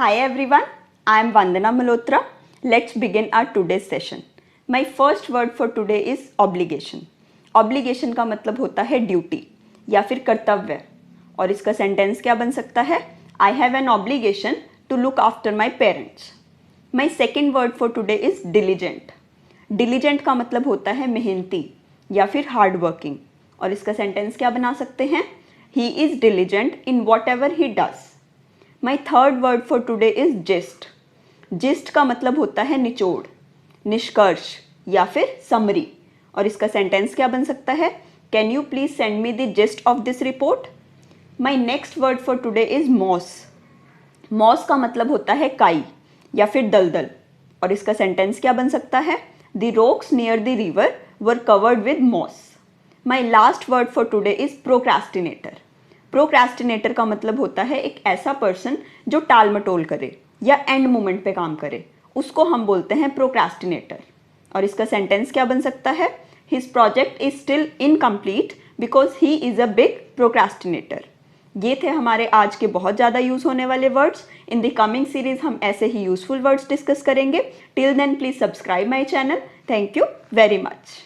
Hi everyone, I am Vandana Malhotra. Let's begin our today's session. My first word for today is obligation. Obligation का मतलब होता है duty या फिर कर्तव्य और इसका सेंटेंस क्या बन सकता है? I have an obligation to look after my parents. My second word for today is diligent. Diligent का मतलब होता है मेहनती या फिर हार्ड वर्किंग और इसका सेंटेंस क्या बना सकते हैं? He is diligent in whatever he does. My third word for today is gist. Gist का मतलब होता है निचोड़, निष्कर्ष या फिर समरी और इसका सेंटेंस क्या बन सकता है? Can you please send me the gist of this report? My next word for today is moss. Moss का मतलब होता है काई या फिर दलदल और इसका सेंटेंस क्या बन सकता है? The rocks near the river were covered with moss. My last word for today is procrastinator. Procrastinator का मतलब होता है एक ऐसा पर्सन जो टाल मटोल करे या एंड मोमेंट पे काम करे, उसको हम बोलते हैं procrastinator. और इसका सेंटेंस क्या बन सकता है? His project is still incomplete because he is a big procrastinator. ये थे हमारे आज के बहुत ज़्यादा यूज़ होने वाले words. In the coming series हम ऐसे ही यूजफुल वर्ड्स डिस्कस करेंगे. Till then please subscribe my channel. Thank you very much.